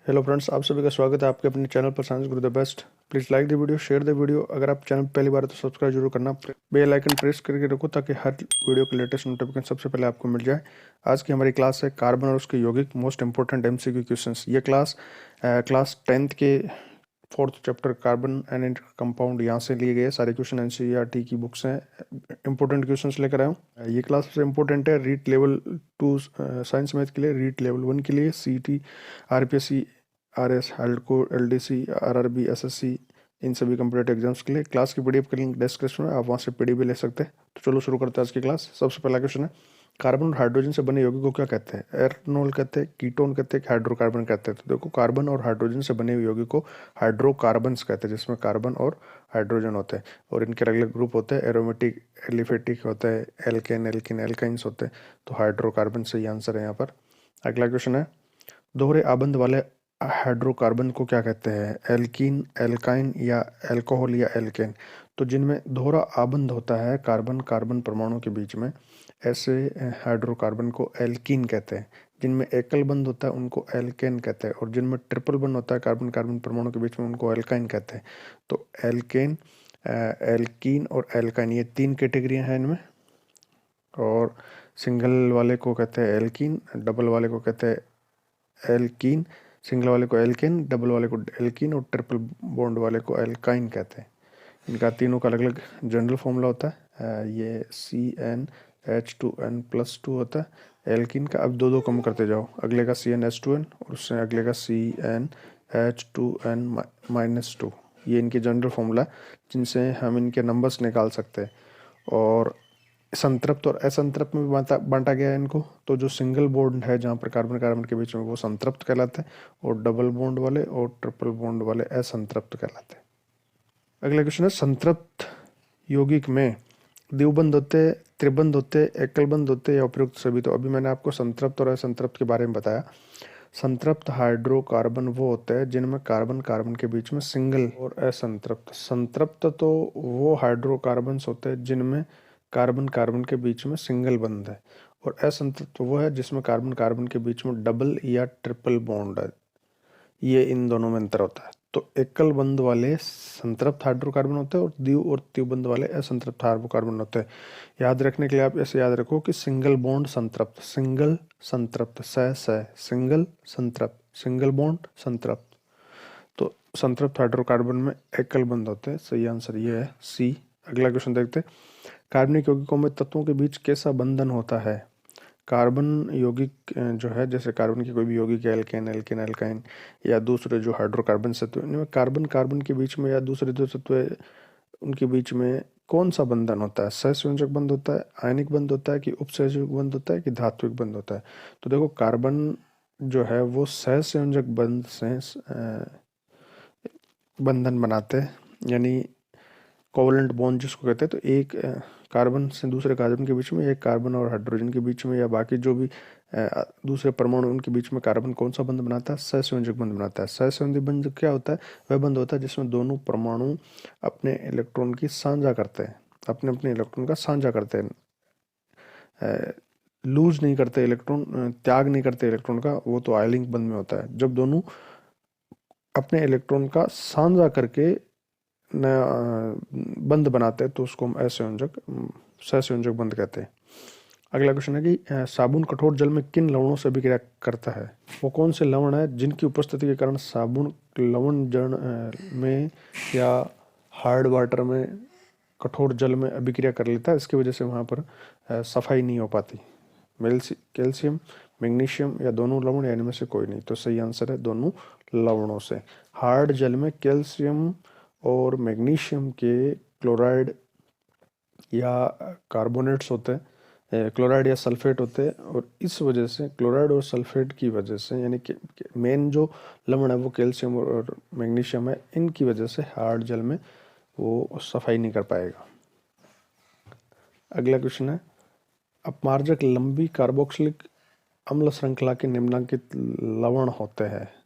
Hello friends, आप सभी का स्वागत है आपके अपने चैनल पर science Guru the best. Please like the video, share the video. अगर आप चैनल पर पहली बार है तो सब्सक्राइब जरूर करना, बेल आइकन प्रेस करके रखो ताकि हर वीडियो के लेटेस्ट नोटिफिकेशन सबसे पहले आपको मिल जाए। आज की हमारी क्लास है कार्बन और उसके यौगिक मोस्ट इंपॉर्टेंट एमसीक्यू क्वेश्चंस। ये क्लास 10th के fourth chapter carbon and compound यहाँ से लिए गए सारे क्वेश्चन एनसीईआरटी की बुक्स हैं। इंपॉर्टेंट क्वेश्चंस लेकर आया हूँ। ये क्लास सबसे इंपॉर्टेंट है रीट लेवल 2 साइंस मैथ के लिए, रीट लेवल 1 के लिए, सीटी, आरपीएससी, आरएस, हाल्डको, एलडीसी, आरआरबी, एसएससी, इन सभी कंप्यूटर एग्जाम्स के लिए। क्लास की पीडीएफ का लिंक डिस्क्रिप्शन में, आप वहाँ से पीडीएफ भी ले सकते हैं। तो चलो शुरू करते हैं आज की क्लास। सबसे पहला क्वेश्चन है, कार्बन और हाइड्रोजन से बने यौगिक को क्या कहते हैं? एथनॉल कहते हैं, कीटोन कहते हैं, हाइड्रोकार्बन कहते हैं? तो देखो, कार्बन और हाइड्रोजन से बने हुए यौगिक को हाइड्रोकार्बन्स कहते हैं, जिसमें कार्बन और हाइड्रोजन होते हैं। और इनके अलग अलग ग्रुप होते हैं, एरोमेटिक, एलिफेटिक होता है, एल्केन, एल्किन, एल्काइंस होते हैं। तो हाइड्रोकार्बन सही आंसर है यहाँ पर। अगला क्वेश्चन है, दोहरे आबंध वाले हाइड्रोकार्बन को क्या कहते हैं? एल्कीन, एल्काइन या एल्कोहल या एल्केन? तो जिनमें दोहरा आबंध होता है कार्बन कार्बन परमाणु के बीच में, ऐसे हाइड्रोकार्बन को एल्कीन कहते हैं। जिनमें एकल बंध होता है उनको एल्केन कहते हैं, और जिनमें ट्रिपल बंध होता है कार्बन कार्बन परमाणु के बीच में उनको एल्काइन कहते हैं। तो एल्केन, एल्कीन और एल्काइन, ये तीन कैटेगरियां हैं इनमें। और सिंगल वाले को कहते हैं एल्कीन, डबल वाले को कहते हैं एल्कीन, सिंगल वाले को एल्केन, डबल वाले को एल्कीन और ट्रिपल बॉन्ड वाले को एल्काइन कहते हैं। इनका तीनों का अलग अलग जनरल फॉर्मूला होता है। ये CnH2n+2 होता है एल्कीन का। अब दो दो कम करते जाओ, अगले का CnH2n और उससे अगले का CnH2n-2। ये इनके जनरल फॉर्मूला जिनसे हम इनके नंबर्स निकाल सकते हैं। और संतृप्त और असंतृप्त में भी बांटा गया है इनको। तो जो सिंगल बॉन्ड है जहाँ पर कार्बन कार्बन के बीच में, वो संतृप्त कहलाते हैं, और डबल बॉन्ड वाले और ट्रिपल बॉन्ड वाले असंतृप्त कहलाते हैं। अगला क्वेश्चन है, संतृप्त यौगिक में द्विबंध होते, त्रिबंध होते, एकल बंध होते या उपयुक्त सभी? तो अभी मैंने आपको संतृप्त और असंतृप्त के बारे में बताया। संतृप्त हाइड्रोकार्बन वो होते हैं जिनमें कार्बन कार्बन के बीच में सिंगल, और असंतृप्त, संतृप्त तो वो हाइड्रोकार्बन्स होते हैं जिनमें कार्बन कार्बन के बीच में सिंगल बंध है, और असंतृप्त वो है जिसमें कार्बन कार्बन के बीच में डबल या ट्रिपल बॉन्ड है। ये इन दोनों में अंतर होता है। तो एकल बंध वाले संतृप्त हाइड्रोकार्बन होते हैं और द्विबंध वाले असंतृप्त हाइड्रोकार्बन होते हैं। याद रखने के लिए आप ऐसे याद रखो कि सिंगल बॉन्ड संतृप्त, सिंगल संतृप्त, सिंगल संतृप्त, सिंगल बॉन्ड संतृप्त। तो संतृप्त हाइड्रोकार्बन में एकल बंध होते हैं। सही आंसर ये है सी। अगला क्वेश्चन देखते हैं, कार्बनिक यौगिकों में तत्वों के बीच कैसा बंधन होता है? कार्बन यौगिक जो है, जैसे कार्बन की कोई भी यौगिक है, एल्केन, एल्किन, एल्काइन या दूसरे जो हाइड्रोकार्बन तत्व, इनमें कार्बन कार्बन के बीच में या दूसरे जो तत्व है उनके बीच में कौन सा बंधन होता है? सहसंयोजक बंध होता है, आयनिक बंध होता है, कि उपसहसंयोजक बंध होता है, कि धात्विक बंध होता है? तो देखो, कार्बन जो है वो सहसंयोजक बंध से बंधन बनाते हैं, यानी कोवलेंट बॉन्ड जिसको कहते हैं। तो एक कार्बन से दूसरे कार्बन के बीच में, एक कार्बन और हाइड्रोजन के बीच में, या बाकी जो भी दूसरे परमाणु उनके बीच में कार्बन कौन सा बंध बनाता है? सहसंयोजक बंध बनाता है। सहसंयोजक बंध क्या होता है? वह बंध होता है जिसमें दोनों परमाणु अपने इलेक्ट्रॉन की साझा करते हैं, अपने अपने इलेक्ट्रॉन का साझा करते हैं, लूज नहीं करते इलेक्ट्रॉन, त्याग नहीं करते इलेक्ट्रॉन का। वो तो आयनिक बंध में होता है, जब दोनों अपने इलेक्ट्रॉन का साझा करके नया बंध बनाते हैं तो उसको हम असंयोजक, सहसंयोजक बंध कहते हैं। अगला क्वेश्चन है कि साबुन कठोर जल में किन लवणों से अभिक्रिया करता है? वो कौन से लवण है जिनकी उपस्थिति के कारण साबुन लवण जल में या हार्ड वाटर में, कठोर जल में अभिक्रिया कर लेता है? इसकी वजह से वहाँ पर सफाई नहीं हो पाती। कैल्शियम, मैग्नीशियम या दोनों लवण, या इनमें से कोई नहीं? तो सही आंसर है दोनों लवणों से। हार्ड जल में कैल्शियम और मैग्नीशियम के क्लोराइड या कार्बोनेट्स होते हैं, क्लोराइड या सल्फेट होते हैं, और इस वजह से क्लोराइड और सल्फेट की वजह से, यानी कि मेन जो लवण है वो कैल्शियम और मैग्नीशियम है, इनकी वजह से हार्ड जल में वो सफाई नहीं कर पाएगा। अगला क्वेश्चन है, अपमार्जक लंबी कार्बोक्सिलिक अम्ल श्रृंखला के निम्नलिखित लवण होते हैं?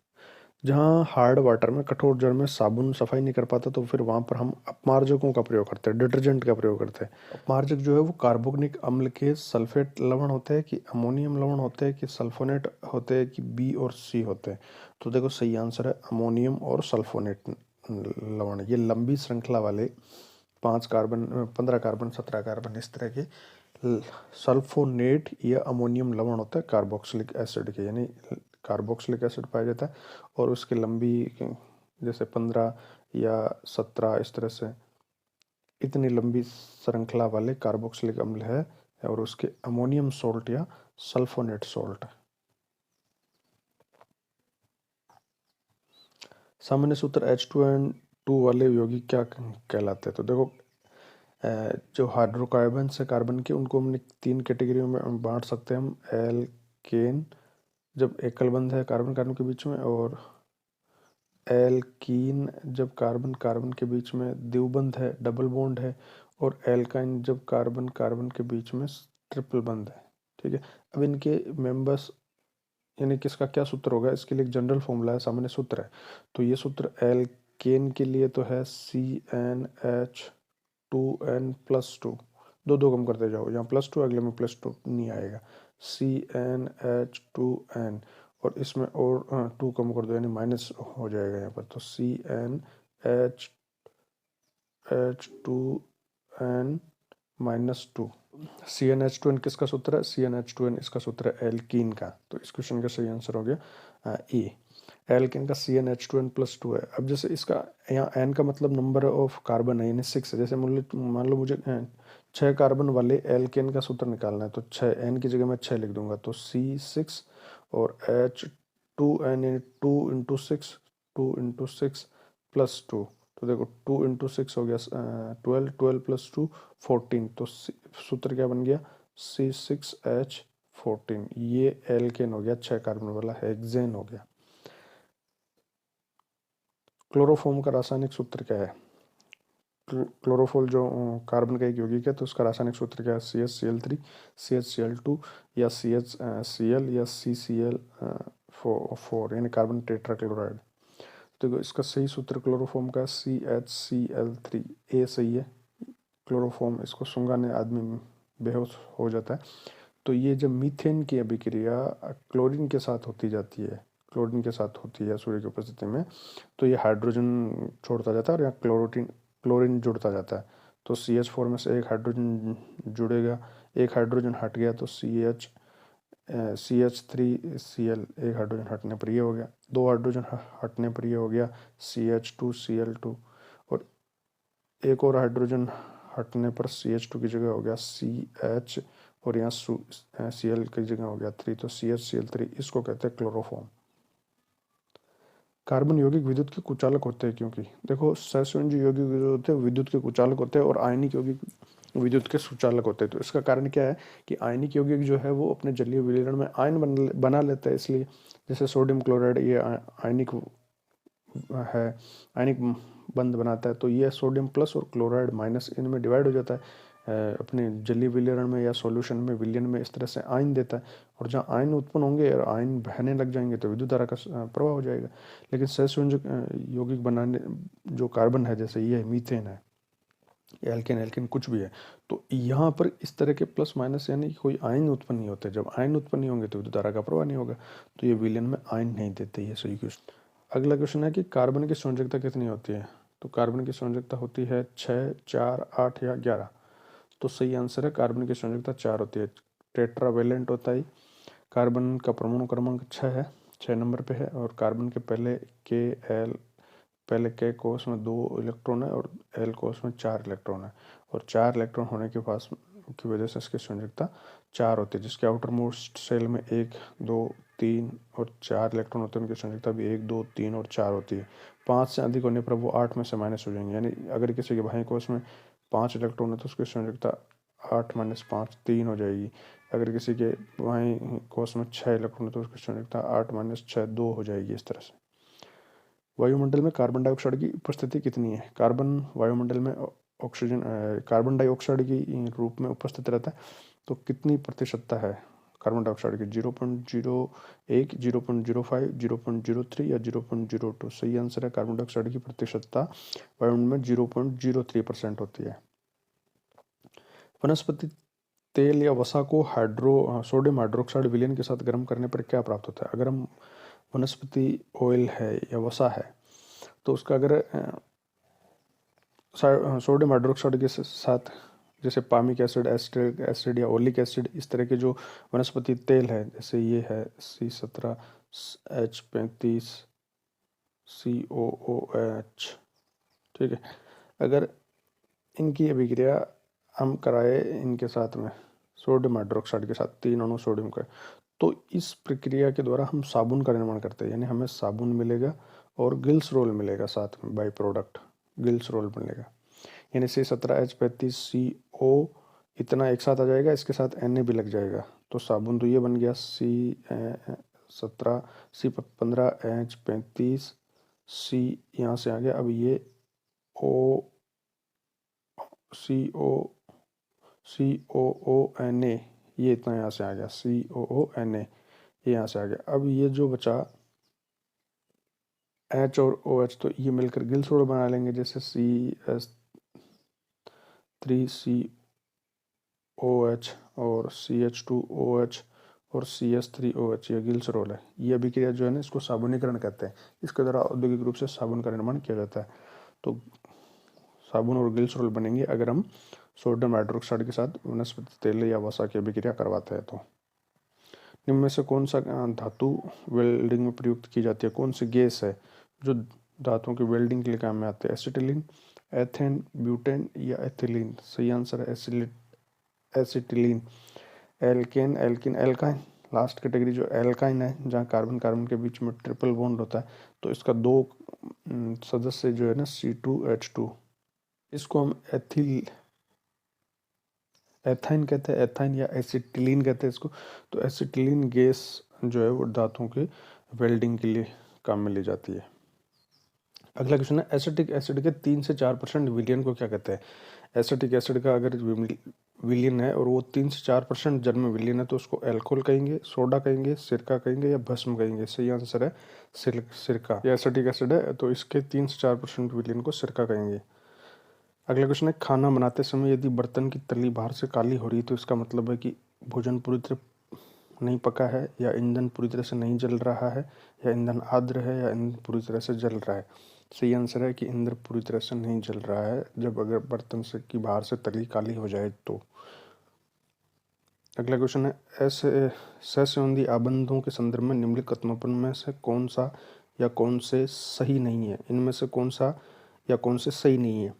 जहाँ हार्ड वाटर में, कठोर जल में साबुन सफाई नहीं कर पाता, तो फिर वहाँ पर हम अपमार्जकों का प्रयोग करते हैं, डिटर्जेंट का प्रयोग करते हैं। अपमार्जक जो है वो कार्बोनिक अम्ल के सल्फेट लवण होते हैं, कि अमोनियम लवण होते हैं, कि सल्फोनेट होते हैं, कि बी और सी होते हैं। तो देखो सही आंसर है अमोनियम और सल्फोनेट लवण। ये लंबी श्रृंखला वाले 5 कार्बन, 15 कार्बन, 17 कार्बन, इस तरह के सल्फोनेट या अमोनियम लवण होता है कार्बोक्सिलिक एसिड के, यानी कार्बोक्सिलिक एसिड पाया जाता है। और उसकी लंबी जैसे 15 या 17, इस तरह से इतनी लंबी श्रृंखला वाले कार्बोक्सिलिक अम्ल है, और उसके अमोनियम सोल्ट या सल्फोनेट सोल्ट। सामान्य सूत्र H2N2 वाले यौगिक क्या कहलाते हैं? तो देखो जो हाइड्रोकार्बन्स है कार्बन के, उनको हमने 3 कैटेगरी में बांट सकते हैं हम। एल्केन, जब एकल बंध है कार्बन कार्बन के बीच में, और एल्कीन, जब कार्बन कार्बन के बीच में द्विबंध है, डबल बॉन्ड है, और एल्काइन, जब कार्बन कार्बन के बीच में ट्रिपल बंध है। ठीक है, अब इनके मेंबर्स यानी किसका क्या सूत्र होगा, इसके लिए एक जनरल फॉर्मूला है, सामान्य सूत्र है। तो ये सूत्र एल्केन के लिए तो है CnH2n+2। दो दो कम करते जाओ, यहाँ +2, अगले में +2 नहीं आएगा। CnH2n, और इसमें और 2 कम कर दो, यानी माइनस हो जाएगा यहाँ पर। तो CnH2n-2। CnH2n किसका सूत्र है? CnH2n इसका सूत्र है एल्कीन का। तो इस क्वेश्चन का सही आंसर हो गया ए। एल्केन का CnH2n+2 है। अब जैसे इसका यहाँ n का मतलब नंबर ऑफ कार्बन है, यानी 6 है। जैसे मान लो मुझे 6 कार्बन वाले एल्केन का सूत्र निकालना है, तो 6, n की जगह मैं 6 लिख दूंगा, तो C6, और H2n यानी 2 × 6, 2 × 6 + 2। तो देखो 2 × 6 हो गया 12, 12 + 2 14। तो सूत्र क्या बन गया? C6H14। ये एल्केन हो गया, 6 कार्बन वाला हेक्सेन हो गया। क्लोरोफॉर्म का रासायनिक सूत्र क्या है? क्लोरोफॉर्म जो कार्बन का एक यौगिक है, तो उसका रासायनिक सूत्र क्या है? CH Cl3, CH Cl2, या CH Cl, या CCl4, यानी कार्बन टेट्राक्लोराइड। तो इसका सही सूत्र क्लोरोफॉर्म का CHCl3। ए सही है। क्लोरोफॉर्म, इसको सूंघाने आदमी बेहोश हो जाता है। तो ये जब मीथेन की अभिक्रिया क्लोरीन के साथ होती जाती है, क्लोरीन के साथ होती है सूर्य की उपस्थिति में, तो ये हाइड्रोजन छोड़ता जाता है, और यहाँ क्लोरीन जुड़ता जाता है। तो CH4 में से एक हाइड्रोजन जुड़ेगा, एक हाइड्रोजन हट गया, तो CH3Cl, एक हाइड्रोजन हटने पर ये हो गया। 2 हाइड्रोजन हटने पर ये हो गया CH2Cl2, और एक और हाइड्रोजन हटने पर CH2 की जगह हो गया CH, और यहाँ Cl की जगह हो गया 3, तो CHCl3। इसको कहते हैं क्लोरोफॉर्म। कार्बन यौगिक विद्युत के कुचालक होते हैं, क्योंकि देखो सहसंयोजी यौगिक होते हैं विद्युत के कुचालक होते हैं, और आयनिक यौगिक विद्युत के सुचालक होते हैं। तो इसका कारण क्या है कि आयनिक यौगिक जो है वो अपने जलीय विलयन में आयन बना लेता है, इसलिए जैसे सोडियम क्लोराइड, ये आयनिक है, आयनिक बंध बनाता है। तो ये सोडियम प्लस और क्लोराइड माइनस इनमें डिवाइड हो जाता है अपने जलीय विलयन में या सॉल्यूशन में, विलयन में, इस तरह से आयन देता है। और जहाँ आयन उत्पन्न होंगे और आयन बहने लग जाएंगे, तो विद्युत धारा का प्रवाह हो जाएगा। लेकिन सहसंयोजक यौगिक बनाने जो कार्बन है, जैसे ये मीथेन है, एल्केन, एल्केन कुछ भी है, तो यहाँ पर इस तरह के प्लस माइनस यानी कि कोई आयन उत्पन्न नहीं होते। जब आयन उत्पन्न नहीं होंगे तो विद्युत धारा का प्रवाह नहीं होगा, तो ये विलयन में आयन नहीं देते। ये सही क्वेश्चन। अगला क्वेश्चन है कि कार्बन की संयोजकता कितनी होती है? तो कार्बन की संयोजकता होती है 6, 4, 8 या 11। तो सही आंसर है कार्बन की संयोजकता 4 होती है। टेट्रावेलेंट होता है। कार्बन का परमाणु क्रमांक 6 है, 6 नंबर पे है, और कार्बन के पहले के कोष में 2 इलेक्ट्रॉन है, और एल कोष में 4 इलेक्ट्रॉन है। और 4 इलेक्ट्रॉन होने के पास की वजह से इसकी संयोजकता 4 होती है। जिसके आउटर मोस्ट सेल में 1, 2, 3 और 4 इलेक्ट्रॉन होते हैं, उनकी संयोजकता भी 1, 2, 3 और 4 होती है। 5 से अधिक होने पर वो 8 में से माइनस हो जाएंगे। यानी अगर किसी के बाह्य कोष में 5 इलेक्ट्रॉन है, तो उसकी संयोजकता 8 - 5 3 हो जाएगी। अगर किसी के बाह्य कोष में 6 इलेक्ट्रॉन है, तो उसकी संयोजकता 8 - 6 2 हो जाएगी। इस तरह से वायुमंडल में कार्बन डाइऑक्साइड की उपस्थिति कितनी है? कार्बन वायुमंडल में ऑक्सीजन कार्बन डाइऑक्साइड की रूप में उपस्थित रहता है, तो कितनी प्रतिशतता है कार्बन डाइऑक्साइड की 0.01, 0.05, 0.03 या 0.02। सही आंसर है कार्बन डाइऑक्साइड की प्रतिशतता वायुमंडल में 0.03% होती है। वनस्पति तेल या वसा को सोडियम हाइड्रोक्साइड विलयन के साथ गर्म करने पर क्या प्राप्त होता है? अगर हम वनस्पति ऑयल है या वसा है तो उसका अगर सोडियम हाइड्रोक्साइड के साथ, जैसे पामिक एसिड, एस्टिक एसिड या ओलिक एसिड, इस तरह के जो वनस्पति तेल है, जैसे ये है C17H35COOH, ठीक है, अगर इनकी अभिक्रिया हम कराए इनके साथ में सोडियम हाइड्रोक्साइड के साथ 3 अणु सोडियम का, तो इस प्रक्रिया के द्वारा हम साबुन का निर्माण करते हैं, यानी हमें साबुन मिलेगा और गिल्सरोल मिलेगा साथ में, बाई प्रोडक्ट गिल्सरोल मिलेगा। यानी C17H35CO इतना एक साथ आ जाएगा, इसके साथ Na भी लग जाएगा, तो साबुन तो ये बन गया C15H35C, यहाँ से आ गया। अब ये COONA, ये इतना यहाँ से आ गया, COONA ये यहाँ से आ गया। अब ये जो बचा H और OH, तो ये मिलकर गिल्सरोल बना लेंगे, जैसे CS3COH और CH2OH और CS3OH, ये गिल्सरोल है। ये अभिक्रिया जो है ना, इसको साबुनीकरण कहते हैं। इसके द्वारा औद्योगिक रूप से साबुन का निर्माण किया जाता है। तो साबुन और गिल्सरोल बनेंगे अगर हम सोडियम हाइड्रोक्साइड के साथ वनस्पति तेल या वसा की अभिक्रिया करवाते हैं। तो निम्न में से कौन सा धातु वेल्डिंग में प्रयुक्त की जाती है? कौन सी गैस है जो धातुओं की वेल्डिंग के लिए काम में आते हैं? एसिटिलीन, एथेन, ब्यूटेन या एथिलीन? सही आंसर है acetylene. Alkane, alkene, alkyne, last category जो एल्काइन है, जहाँ कार्बन कार्बन के बीच में ट्रिपल बॉन्ड होता है, तो इसका 2 सदस्य जो है ना, C2H2, इसको हम एथाइन कहते हैं, एथाइन या एसिटिलीन कहते हैं इसको। तो एसिटिलीन गैस जो है वो धातुओं के वेल्डिंग के लिए काम में ली जाती है। अगला क्वेश्चन है, एसिटिक एसिड के 3 से 4% विलियन को क्या कहते हैं? एसिटिक एसिड का अगर विलियन है और वो 3 से 4% जन्म विलियन है, तो उसको एल्कोहल कहेंगे, सोडा कहेंगे, सिरका कहेंगे या भस्म कहेंगे? सही आंसर है सिरका। ये एसिटिक एसिड है तो इसके 3 से 4% विलियन को सिरका कहेंगे। अगला क्वेश्चन है, खाना बनाते समय यदि बर्तन की तली बाहर से काली हो रही है तो इसका मतलब है कि भोजन पूरी तरह नहीं पका है, या ईंधन पूरी तरह से नहीं जल रहा है, या ईंधन आर्द्र है, या ईंधन पूरी तरह से जल रहा है? सही आंसर है कि ईंधन पूरी तरह से नहीं जल रहा है, जब अगर बर्तन से की बाहर से तली काली हो जाए तो। अगला क्वेश्चन है, सहसंबंधी आबंधों के संदर्भ में निम्नलिखित कथनों में से कौन सा या कौन से सही नहीं है? इनमें से कौन सा या कौन से सही नहीं है?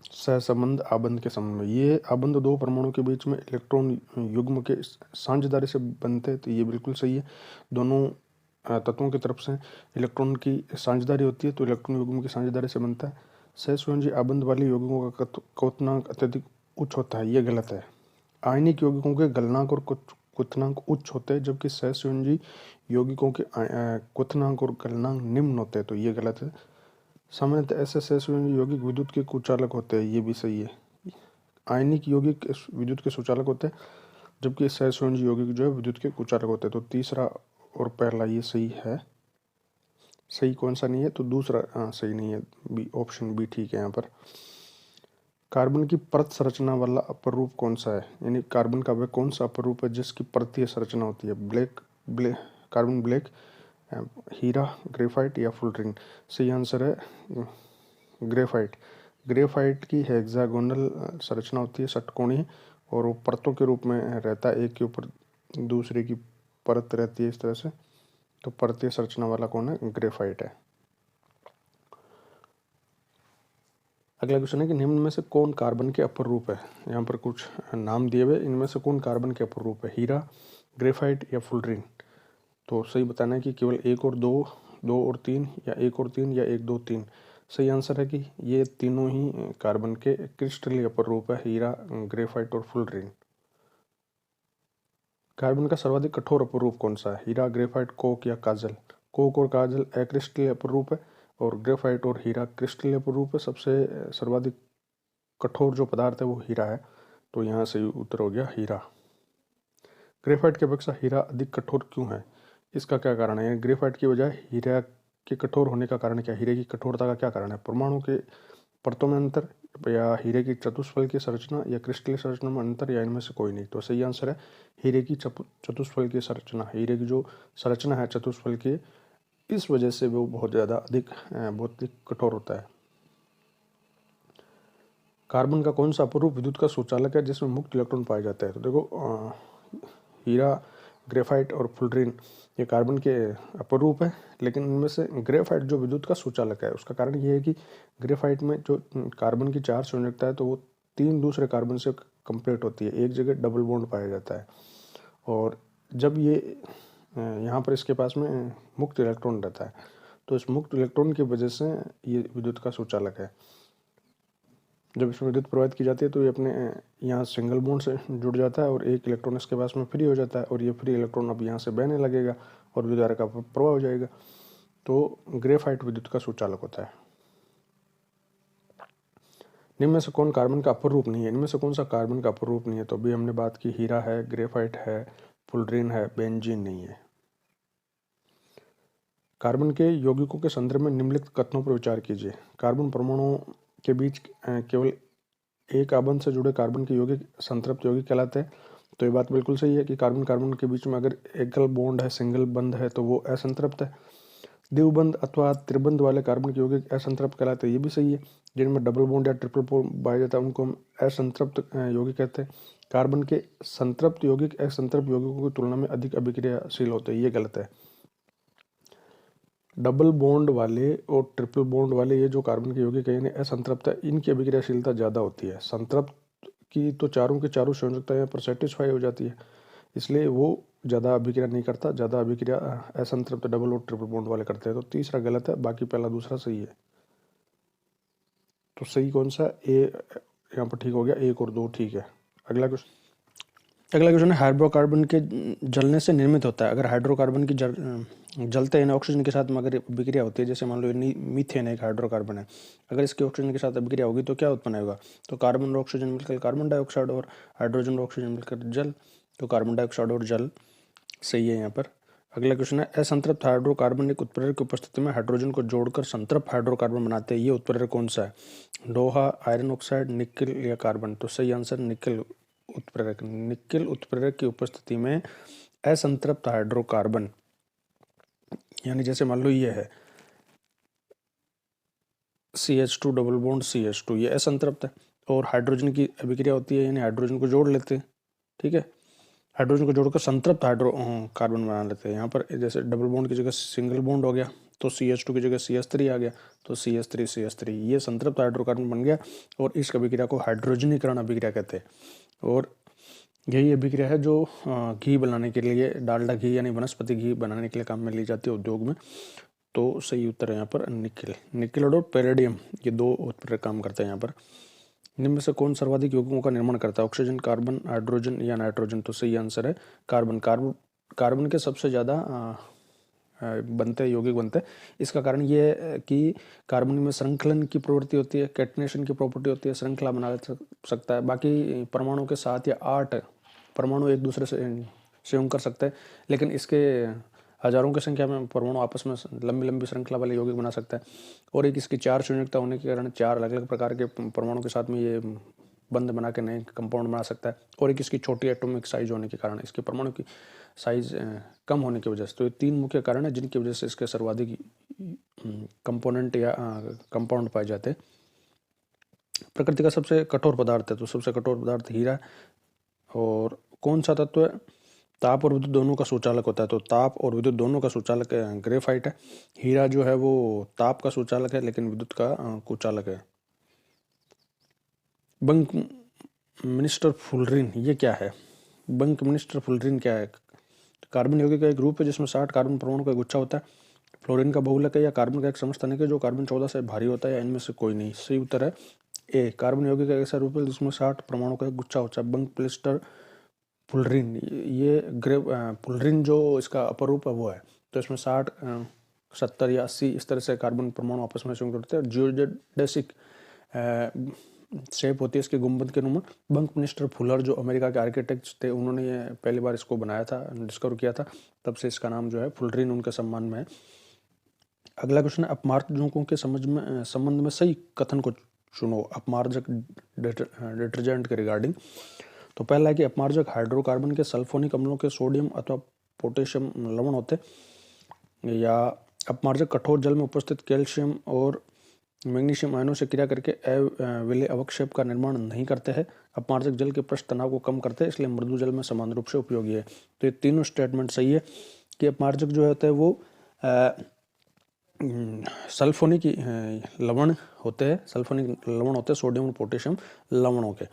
सहसंबंध आबंध के संबंध में, ये आबंध 2 परमाणु के बीच में इलेक्ट्रॉन युग्म के साझेदारी से बनते हैं, तो ये बिल्कुल सही है। दोनों तत्वों की तरफ से इलेक्ट्रॉन की साझेदारी होती है, तो इलेक्ट्रॉन युग्म की साझेदारी से बनता है। सहसंयोजी आबंध वाले यौगिकों का क्वथनांक अत्यधिक उच्च होता है, ये गलत है। आयनिक यौगिकों के गलनांक और क्वथनांक उच्च होते हैं, जबकि सहसंयोजी यौगिकों के क्वथनांक और गलनांक निम्न होते हैं, तो ये गलत है। सामान्यतः ऐसे सहसंयोजी यौगिक विद्युत के कुचालक होते हैं, ये भी सही है। आयनिक यौगिक विद्युत के सुचालक होते हैं, जबकि सहसंयोजी यौगिक जो है विद्युत के कुचालक होते हैं। तो तीसरा और पहला ये सही है। सही कौन सा नहीं है? तो दूसरा सही नहीं है, बी, ऑप्शन बी ठीक है यहाँ पर। कार्बन की परत संरचना वाला अपरूप कौन सा है? यानी कार्बन का वह कौन सा अपरूप है जिसकी परतीय संरचना होती है? कार्बन ब्लैक, हीरा, ग्रेफाइट या फुलरिन? सही आंसर है ग्रेफाइट। ग्रेफाइट की हेक्सागोनल संरचना होती है, षटकोणीय, और वो परतों के रूप में रहता है, एक के ऊपर दूसरे की परत रहती है इस तरह से। तो परतीय संरचना वाला कौन है? ग्रेफाइट है। अगला क्वेश्चन है कि निम्न में से कौन कार्बन के अपर रूप है? यहाँ पर कुछ नाम दिए हुए, इनमें से कौन कार्बन के अपर रूप है? हीरा, ग्रेफाइट या फुलरिन? तो सही बताना है कि केवल 1 और 2, 2 और 3, या 1 और 3, या 1, 2, 3? सही आंसर है कि ये तीनों ही कार्बन के क्रिस्टलीय अपर रूप है, हीरा, ग्रेफाइट और फुलरिन। कार्बन का सर्वाधिक कठोर अपर रूप कौन सा है? हीरा, ग्रेफाइट, कोक या काजल? कोक और काजल अक्रिस्टलीय अपर रूप है, और ग्रेफाइट और हीरा क्रिस्टलीय अपर रूप है। सबसे सर्वाधिक कठोर जो पदार्थ है वो हीरा है, तो यहाँ से उत्तर हो गया हीरा। ग्रेफाइट की अपेक्षा हीरा अधिक कठोर क्यों है? इसका क्या कारण है? ग्रेफाइट की बजाय हीरा के कठोर होने का कारण क्या है? हीरे की कठोरता का क्या कारण है? परमाणु के परतों में अंतर, या हीरे की चतुष्फल की संरचना, या क्रिस्टलीय संरचना में अंतर, या इनमें से कोई नहीं? तो सही आंसर है हीरे की चतुष्फल की संरचना। हीरे की जो संरचना है चतुष्फल की, इस वजह से वो बहुत ज़्यादा बहुत अधिक कठोर होता है। कार्बन का कौन सा अपरूप विद्युत का सुचालक है जिसमें मुक्त इलेक्ट्रॉन पाए जाते हैं? तो देखो, हीरा, ग्रेफाइट और फुलरीन ये कार्बन के अपरूप है, लेकिन इनमें से ग्रेफाइट जो विद्युत का सुचालक है, उसका कारण ये है कि ग्रेफाइट में जो कार्बन की 4 संयोजकता है तो वो 3 दूसरे कार्बन से कंप्लीट होती है, एक जगह डबल बॉन्ड पाया जाता है। और जब ये यहाँ पर इसके पास में मुक्त इलेक्ट्रॉन रहता है, तो इस मुक्त इलेक्ट्रॉन की वजह से ये विद्युत का सुचालक है। जब इसमें विद्युत प्रवाहित की जाती है तो ये अपने यहाँ सिंगल बॉन्ड से जुड़ जाता है और एक इलेक्ट्रॉन इसके पास में फ्री हो जाता है, और ये फ्री इलेक्ट्रॉन अब यहाँ से बहने लगेगा और विद्युत धारा का प्रवाह हो जाएगा। तो ग्रेफाइट विद्युत का सुचालक होता है। निम्न में से कौन कार्बन का अपरूप नहीं है? इनमें से कौन सा कार्बन का अपरूप नहीं है? तो अभी हमने बात की, हीरा है, ग्रेफाइट है, फुलरीन है, बेंजीन नहीं है। कार्बन के यौगिकों के संदर्भ में निम्नलिखित कथनों पर विचार कीजिए। कार्बन परमाणुओं के बीच केवल एक आबंध से जुड़े कार्बन के यौगिक संतृप्त यौगिक कहलाते हैं। तो ये बात बिल्कुल सही है कि कार्बन कार्बन के बीच में अगर एकल बॉन्ड है, सिंगल बंध है, तो वो असंतृप्त है। द्विबंध अथवा त्रिबंध वाले कार्बन के यौगिक असंतृप्त कहलाते हैं, ये भी सही है। जिनमें डबल बॉन्ड या ट्रिपल बॉन्ड पाया जाता है उनको हम असंतृप्त यौगिक कहते हैं। कार्बन के संतृप्त यौगिक असंतृप्त यौगिकों की तुलना में अधिक अभिक्रियाशील होते हैं, ये गलत है। डबल बॉन्ड वाले और ट्रिपल बॉन्ड वाले ये जो कार्बन के यौगिक है, असंतृप्त है, इनकी अभिक्रियाशीलता ज़्यादा होती है। संतृप्त की तो चारों के चारों संयोजकता यहाँ पर सेटिस्फाई हो जाती है, इसलिए वो ज़्यादा अभिक्रिया नहीं करता। ज़्यादा अभिक्रिया असंतृप्त डबल और ट्रिपल बॉन्ड वाले करते हैं। तो तीसरा गलत है, बाकी पहला दूसरा सही है। तो सही कौन सा? ए यहाँ पर ठीक हो गया, 1 और 2 ठीक है। अगला क्वेश्चन है, हाइड्रोकार्बन के जलने से निर्मित होता है। अगर हाइड्रोकार्बन की जलते हैं ऑक्सीजन के साथ में अगर अभिक्रिया होती है, जैसे मान लो मीथेन एक हाइड्रोकार्बन है, अगर इसके ऑक्सीजन के साथ अभिक्रिया होगी तो क्या उत्पन्न होगा? तो कार्बन और ऑक्सीजन मिलकर कार्बन डाइऑक्साइड, और हाइड्रोजन और ऑक्सीजन मिलकर जल। तो कार्बन डाइऑक्साइड और जल सही है यहाँ पर। अगला क्वेश्चन है, असंतृप्त हाइड्रोकार्बन एक उत्प्रेरक की उपस्थिति में हाइड्रोजन को जोड़कर संतृप्त हाइड्रोकार्बन बनाते हैं, ये उत्प्रेरक कौन सा है? लोहा, आयरन ऑक्साइड, निकेल या कार्बन? तो सही आंसर निकेल उत्प्रेरक। निकेल उत्प्रेरक की उपस्थिति में असंतृप्त हाइड्रोकार्बन, यानी जैसे मान लो ये है CH2 डबल बॉन्ड CH2, ये असंतृप्त है, और हाइड्रोजन की अभिक्रिया होती है, यानी हाइड्रोजन को जोड़ लेते हैं, ठीक है। हाइड्रोजन को जोड़कर संतृप्त कार्बन बना लेते हैं। यहाँ पर जैसे डबल बॉन्ड की जगह सिंगल बॉन्ड हो गया, तो CH2 की जगह CH3 आ गया, तो CH3 ये संतृप्त हाइड्रोकार्बन बन गया, और इस अभिक्रिया को हाइड्रोजनीकरण अभिक्रिया कहते हैं। और यही अभिक्रिया है जो घी बनाने के लिए, डालडा घी यानी वनस्पति घी बनाने के लिए काम में ली जाती है उद्योग में। तो सही उत्तर है यहाँ पर निकेल और पैलेडियम, ये 2 उत्प्रेरक काम करते हैं यहाँ पर। इनमें में से कौन सर्वाधिक यौगिकों का निर्माण करता है? ऑक्सीजन, कार्बन, हाइड्रोजन या नाइट्रोजन? तो सही आंसर है कार्बन। कार्बन के सबसे ज़्यादा यौगिक बनते हैं। इसका कारण ये है कि कार्बन में श्रृंखलन की प्रवृत्ति होती है, कैटनेशन की प्रॉपर्टी होती है, श्रृंखला बना सकता है। बाकी परमाणु के 7 या 8 परमाणु एक दूसरे से संयोग कर सकते हैं, लेकिन इसके हजारों की संख्या में परमाणु आपस में लंबी लंबी श्रृंखला वाले यौगिक बना सकता है। और एक इसकी 4 संयोजकता होने के कारण 4 अलग अलग प्रकार के परमाणु के साथ में ये बंध बना के नए कंपाउंड बना सकता है। और एक इसकी छोटी एटॉमिक साइज होने के कारण, इसके परमाणु की साइज कम होने की वजह से। तो ये 3 मुख्य कारण है जिनकी वजह से इसके सर्वाधिक कंपोनेंट या कंपाउंड पाए जाते हैं। प्रकृति का सबसे कठोर पदार्थ है, तो सबसे कठोर पदार्थ हीरा है। और कौन सा तत्व है ताप और विद्युत दोनों का सुचालक होता है? तो ताप और विद्युत दोनों का सुचालक ग्रेफाइट है। हीरा जो है वो ताप का सुचालक है, लेकिन विद्युत का कुचालक है। बंक मिनिस्टर फुलरीन ये क्या है? बंक मिनिस्टर फुलरीन क्या है? कार्बन यौगिक का एक ग्रुप है जिसमें 60 कार्बन परमाणु का गुच्छा होता है। फ्लोरीन का बहुलक है, या कार्बन का एक समस्थानिक है जो कार्बन 14 से भारी होता है, या इनमें से कोई नहीं? सही उत्तर है ए, कार्बन यौगिक का ऐसा रूप है जिसमें 60 परमाणु का एक गुच्छा होता है, बंक मिनिस्टर फुलरीन। ये फुलरीन जो इसका अपरूप है वो है। तो इसमें 60, 70 या 80 इस तरह से कार्बन परमाणु आपस में संयुक्त होते हैं। जियोडेसिक शेप होती है इसकी गुंबद के नुमा। बंकमिस्टर फुलर जो अमेरिका के आर्किटेक्ट थे, उन्होंने ये पहली बार इसको बनाया था, डिस्कवर किया था, तब से इसका नाम जो है फुलरिन उनके सम्मान में है। अगला क्वेश्चन है, अपमार्जकों के संबंध में सही कथन को चुनो अपमार्जक डिटर्जेंट के रिगार्डिंग। तो पहला है कि अपमार्जक हाइड्रोकार्बन के सल्फोनिक अम्लों के सोडियम अथवा पोटेशियम लवण होते, या अपमार्जक कठोर जल में उपस्थित कैल्शियम और मैग्नीशियम आयनों से क्रिया करके अविलेय अवक्षेप का निर्माण नहीं करते हैं। अपमार्जक जल के पृष्ठ तनाव को कम करते हैं, इसलिए मृदु जल में समान रूप से उपयोगी है। तो ये तीनों स्टेटमेंट सही है कि अपमार्जक जो होते हैं वो सल्फोनिक लवण होते हैं, सल्फोनिक लवण होते हैं सोडियम और पोटेशियम लवणों के,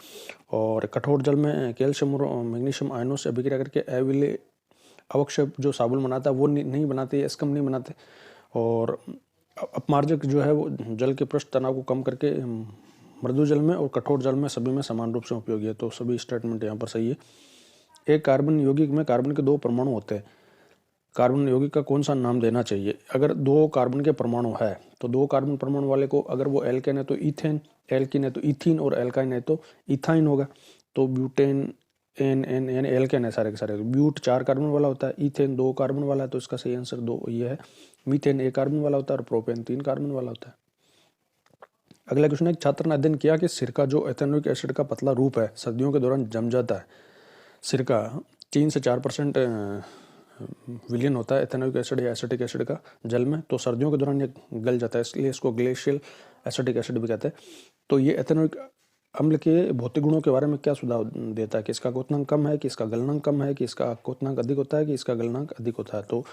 और कठोर जल में कैल्शियम और मैग्नीशियम आयनों से अभिक्रिया करके अविलेय अवक्षेप जो साबुन बनाता है वो नहीं बनाते, स्कम नहीं बनाते। और अपमार्जक जो है वो जल के पृष्ठ तनाव को कम करके मृदु जल में और कठोर जल में सभी में समान रूप से उपयोगी है। तो सभी स्टेटमेंट यहाँ पर सही है। एक कार्बन यौगिक में कार्बन के 2 परमाणु होते हैं, कार्बन यौगिक का कौन सा नाम देना चाहिए? अगर 2 कार्बन के परमाणु है तो 2 कार्बन परमाणु वाले को अगर वो एल्केन है तो इथेन, एल्किन है तो इथीन, और एल्काइन है तो इथाइन होगा। तो ब्यूटेन एन एन यानी एल्केन है सारे के सारे। ब्यूट 4 कार्बन वाला होता है, इथेन 2 कार्बन वाला है, तो इसका सही आंसर 2 ये है। मीथेन 1 कार्बन वाला होता है और प्रोपेन 3 कार्बन वाला होता है। अगला क्वेश्चन है, छात्र ने अध्ययन किया कि सिरका जो एथेनोइक एसिड का पतला रूप है सर्दियों के दौरान जम जाता है। सिरका 3 से 4% विलियन होता है एथेनोइक एसिड या एसिटिक एसिड का जल में, तो सर्दियों के दौरान ये गल जाता है, इसलिए इसको ग्लेशियल एसिटिक एसिड भी कहते हैं। तो ये एथेनोइक अम्ल के भौतिक गुणों के बारे में क्या सुझाव देता है कि इसका क्वथनांक कम है, कि इसका गलनांक कम है, कि इसका क्वथनांक अधिक होता है, कि इसका गलनांक अधिक होता है। तो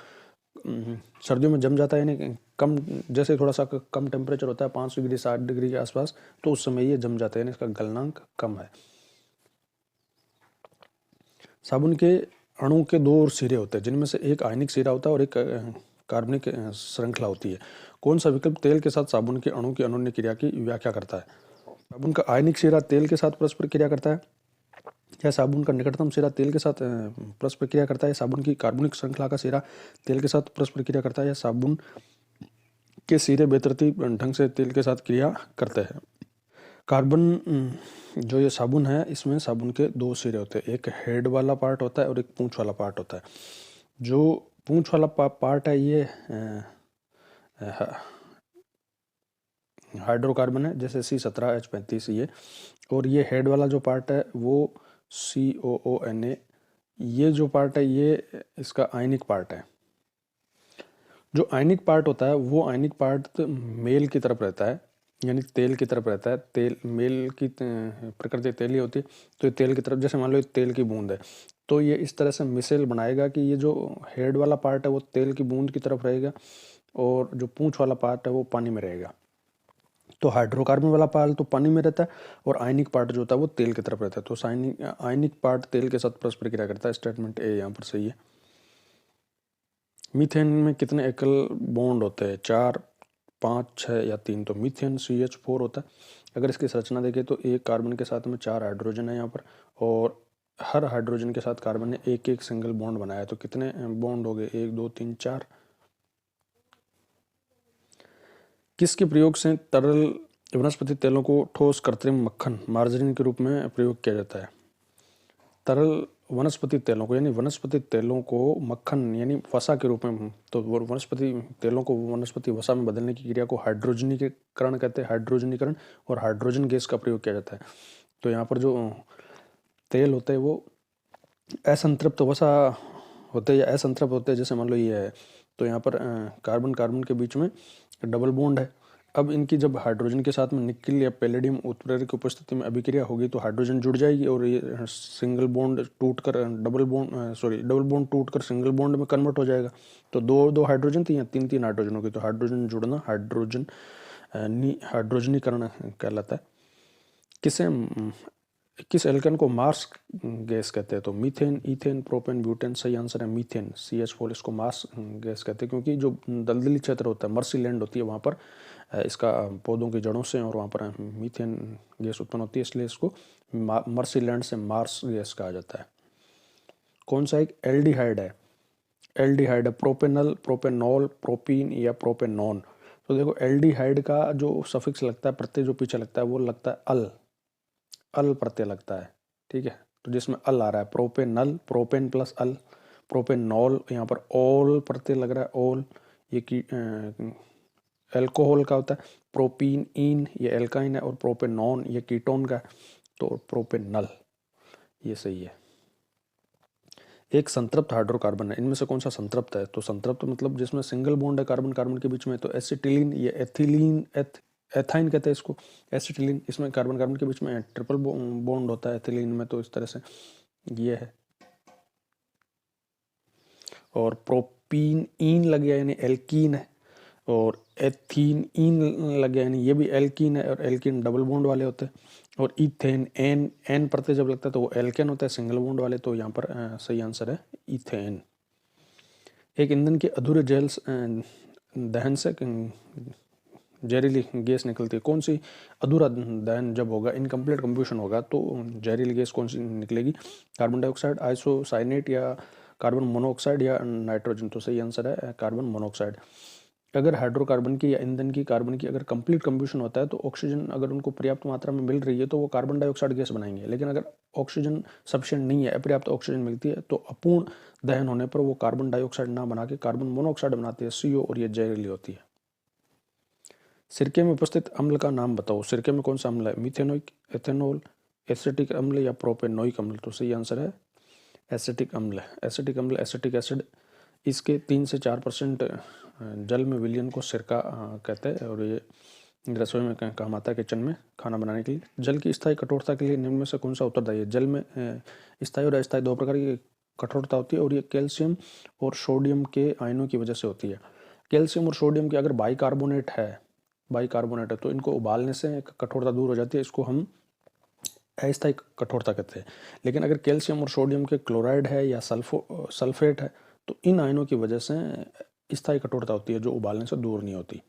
सर्दियों में जम जाता है, यानी कम, जैसे थोड़ा सा कम टेम्परेचर होता है 5 डिग्री 7 डिग्री के आसपास, तो उस समय ये जम जाता है, यानी इसका गलनांक कम है। साबुन के अणु के 2 सिरे होते हैं, जिनमें से एक आयनिक सिरा होता है और एक कार्बनिक श्रृंखला होती है। कौन सा विकल्प तेल के साथ साबुन के अणु की अनोन्य क्रिया की व्याख्या करता है? साबुन का आयनिक सिरा तेल के साथ परस्पर क्रिया करता है, या साबुन का निकटतम सिरा तेल के साथ परस्पर क्रिया करता है, साबुन की कार्बनिक श्रृंखला का सिरा तेल के साथ परस्पर क्रिया करता है, या साबुन के सिरे बेतरतीब ढंग से तेल के साथ क्रिया करते हैं। कार्बन जो ये साबुन है, इसमें साबुन के 2 सिरे होते हैं, एक हेड वाला पार्ट होता है और एक पूंछ वाला पार्ट होता है। जो पूंछ वाला पार्ट है ये हाइड्रोकार्बन है, जैसे C17H35 ये, और ये हेड वाला जो पार्ट है वो COONA, ये जो पार्ट है ये इसका आयनिक पार्ट है। जो आयनिक पार्ट होता है वो आयनिक पार्ट मेल की तरफ रहता है, यानी तेल की तरफ रहता है। तेल, मेल की प्रकृति तेल ही होती है, तो ये तेल की तरफ, जैसे मान लो तेल की बूंद है, तो ये इस तरह से मिसेल बनाएगा कि ये जो हेड वाला पार्ट है वो तेल की बूंद की तरफ रहेगा, और जो पूंछ वाला पार्ट है वो पानी में रहेगा। तो हाइड्रोकार्बन वाला पार्ट तो पानी में रहता है, और आयनिक पार्ट जो होता है वो तेल की तरफ रहता है। तो आयनिक पार्ट तेल के साथ परस्पर क्रिया करता है। स्टेटमेंट ए यहाँ पर सही है। मीथेन में कितने एकल बॉन्ड होते हैं? 4, 5, 6 या 3? तो मीथेन CH4 होता है। अगर इसकी संरचना देखें तो एक कार्बन के साथ में 4 हाइड्रोजन है यहाँ पर, और हर हाइड्रोजन के साथ कार्बन ने एक एक सिंगल बॉन्ड बनाया, तो कितने बॉन्ड हो गए? 1, 2, 3, 4। किसके प्रयोग से तरल वनस्पति तेलों को ठोस कृत्रिम मक्खन मार्जरीन के रूप में प्रयोग किया जाता है? तरल वनस्पति तेलों को, यानी वनस्पति तेलों को मक्खन यानी वसा के रूप में, तो वनस्पति तेलों को वनस्पति वसा में बदलने की क्रिया को हाइड्रोजनीकरण कहते हैं, हाइड्रोजनीकरण, और हाइड्रोजन गैस का प्रयोग किया जाता है। तो यहाँ पर जो तेल होते हैं वो असंतृप्त वसा होते हैं या असंतृप्त होते हैं, जैसे मान लो ये है, तो यहाँ पर कार्बन कार्बन के बीच में डबल बॉन्ड है। अब इनकी जब हाइड्रोजन के साथ में निकिल या पैलेडियम उत्प्रेरक की उपस्थिति में अभिक्रिया होगी तो हाइड्रोजन जुड़ जाएगी, और ये सिंगल बॉन्ड टूटकर डबल बॉन्ड टूटकर सिंगल बॉन्ड में कन्वर्ट हो जाएगा। तो 2 हाइड्रोजन थी या 3 हाइड्रोजन होगी, तो हाइड्रोजन जुड़ना हाइड्रोजनीकरण कहलाता है। किस एल्केन को मार्स गैस कहते हैं? तो मीथेन, इथेन, प्रोपेन, ब्यूटेन। सही आंसर है मीथेन CH4, इसको मार्स गैस कहते हैं, क्योंकि जो दलदली क्षेत्र होता है, मर्सी लैंड होती है, वहाँ पर इसका पौधों की जड़ों से और वहाँ पर मीथेन गैस उत्पन्न होती है, इसलिए इसको मर्सी लैंड से मार्स गैस कहा जाता है। कौन सा एक एल्डिहाइड है? एल्डिहाइड है प्रोपेनल, प्रोपेनॉल, प्रोपीन या प्रोपेनॉन। तो देखो एल्डिहाइड का जो सफिक्स लगता है, प्रत्यय जो पीछे लगता है वो लगता है अल, अल प्रत्यय लगता है, ठीक है। तो जिसमें अल आ रहा है, प्रोपेनल, प्रोपेन प्लस अल, प्रोपेनॉल, यहाँ पर ऑल प्रत्यय लग रहा है, ऑल, ये की एल्कोहल का होता है। प्रोपीन इन, ये एल्काइन है, और प्रोपेनॉन ये कीटोन का है, तो प्रोपेनल ये सही है। एक संतृप्त हाइड्रोकार्बन है, इनमें से कौन सा संतृप्त है? तो संतृप्त मतलब जिसमें सिंगल बॉन्ड है कार्बन कार्बन के बीच में, तो एसिटिलीन, ये एथिलीन, एथाइन कहते हैं इसको, एसिटिलीन। इसमें कार्बन कार्बन के बीच में ट्रिपल बॉन्ड होता है एथिलीन में, तो इस तरह से ये है। और प्रोपीन इन लग गया यानी एल्कीन है, और एथीन इन लग गया यानी ये भी एल्कीन है, और एल्कीन डबल बॉन्ड वाले होते हैं। और इथेन, एन एन प्रत्यय जब लगता है तो वो एल्केन होता है सिंगल बॉन्ड वाले, तो यहाँ पर सही आंसर है इथेन। एक ईंधन के अधूरे जल दहन से जहरीली गैस निकलती है, कौन सी? अधूरा दहन जब होगा, इनकम्प्लीट कंप्यूशन होगा, तो जहरीली गैस कौन सी निकलेगी? कार्बन डाइऑक्साइड, आइसोसाइनेट, या कार्बन मोनोऑक्साइड, या नाइट्रोजन। तो सही आंसर है कार्बन मोनोऑक्साइड। अगर हाइड्रोकार्बन की या ईंधन की कार्बन की अगर कंप्लीट कंप्यूशन होता है तो ऑक्सीजन अगर उनको पर्याप्त मात्रा में मिल रही है तो वो कार्बन डाइऑक्साइड गैस बनाएंगे। लेकिन अगर ऑक्सीजन सफिशिएंट नहीं है, अपर्याप्त ऑक्सीजन मिलती है, तो अपूर्ण दहन होने पर वो कार्बन डाइऑक्साइड ना बना के कार्बन मोनोऑक्साइड बनाती है, CO, और ये जहरीली होती है। सिरके में उपस्थित अम्ल का नाम बताओ। सिरके में कौन सा अम्ल है? मिथेनोइक, एथेनॉल, एसिटिक अम्ल, या प्रोपेनोइक अम्ल। तो सही आंसर है एसिटिक अम्ल। एसिटिक अम्ल, एसिटिक एसिड, इसके 3 से 4% जल में विलयन को सिरका कहते हैं, और ये रसोई में काम आता है, किचन में खाना बनाने के लिए। जल की स्थायी कठोरता के लिए निम्न में से कौन सा उत्तरदायी है? जल में स्थायी और अस्थायी दो प्रकार की कठोरता होती है, और ये कैल्शियम और सोडियम के आयनों की वजह से होती है। कैल्शियम और सोडियम की अगर बाइकार्बोनेट है तो इनको उबालने से कठोरता दूर हो जाती है, इसको हम अस्थायी कठोरता कहते हैं। लेकिन अगर कैल्शियम और सोडियम के क्लोराइड है या सल्फेट है, तो इन आयनों की वजह से स्थायी कठोरता होती है, जो उबालने से दूर नहीं होती।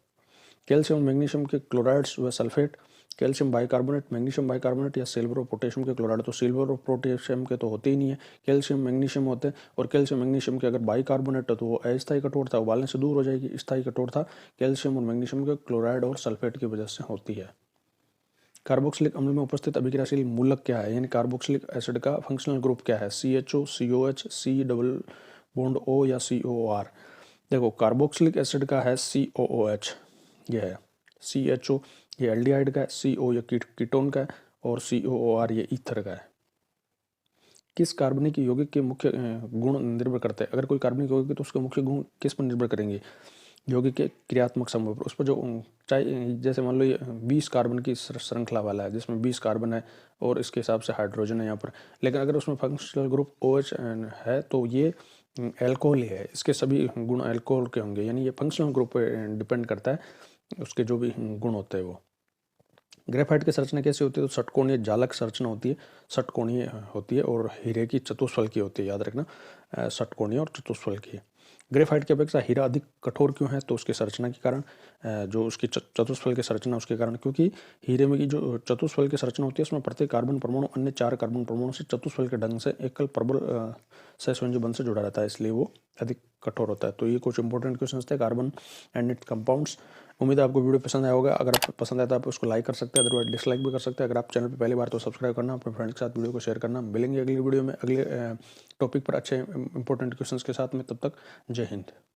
कैल्शियम मैग्नीशियम के क्लोराइड्स व sulphate, calcium bicarbonate, magnesium bicarbonate, या सिल्वर और पोटेशियम के क्लोराइड। तो सिल्वर और पोटेशियम के तो होते ही नहीं है, कैल्शियम मैग्नीशियम होते हैं। और कैल्शियम मैग्नीशियम के अगर बाइकार्बोनेट है तो वो अस्थायी कठोरता उबालने से दूर हो जाएगी, स्थायी कठोरता कैल्शियम और मैग्नीशियम के क्लोराइड और सल्फेट की वजह से होती है। कार्बोक्सिलिक अम्ल में उपस्थित अभिक्रियाशील मूलक क्या है? यानी कार्बोक्सिलिक एसिड का फंक्शनल ग्रुप क्या है? CHO, COH, C double bond O, या COOR। देखो कार्बोक्सिलिक एसिड का है COOH, ये है। CHO ये एल्डिहाइड का है, CO ये कीटोन का है, और COOR ये ईथर का है। किस कार्बनिक यौगिक के मुख्य गुण निर्भर करते हैं? अगर कोई कार्बनिक यौगिक है तो उसके मुख्य गुण किस पर निर्भर करेंगे? यौगिक के क्रियात्मक समूह पर, उस पर जो चाहे, जैसे मान लो ये 20 कार्बन की श्रृंखला वाला है जिसमें 20 कार्बन है और इसके हिसाब से हाइड्रोजन है यहाँ पर, लेकिन अगर उसमें फंक्शनल ग्रुप OH है तो ये एल्कोहल ही है, इसके सभी गुण एल्कोहल के होंगे। यानी ये फंक्शनल ग्रुप पर डिपेंड करता है, उसके जो भी गुण होते हैं वो। ग्रेफाइट की संरचना कैसी होती है? तो षटकोणीय जालक संरचना होती है, षटकोणीय होती है, और हीरे की चतुष्फल की होती है, याद रखना षटकोणीय और चतुष्फल की है। ग्रेफाइट की अपेक्षा हीरा अधिक कठोर क्यों है? तो उसकी संरचना के कारण, जो उसकी चतुष्फल की संरचना उसके कारण, क्योंकि हीरे में की जो चतुष्फल की संरचना होती है उसमें प्रत्येक कार्बन परमाणु अन्य 4 कार्बन परमाणु से चतुष्फल के ढंग से एकल प्रबल सहसंयोजी बंध से जुड़ा रहता है, इसलिए वो अधिक कठोर होता है। तो ये कुछ इंपॉर्टेंट क्वेश्चन थे कार्बन एंड इट्स कंपाउंड्स। उम्मीद है आपको वीडियो पसंद आया होगा। अगर आपको पसंद आया तो आप उसको लाइक कर सकते हैं, अदरवाइज डिसलाइक भी कर सकते हैं। अगर आप चैनल पर पहली बार तो सब्सक्राइब करना, अपने फ्रेंड्स के साथ वीडियो को शेयर करना। मिलेंगे अगली वीडियो में अगले टॉपिक पर अच्छे इंपॉर्टेंट क्वेश्चंस के साथ में, तब तक जय हिंद।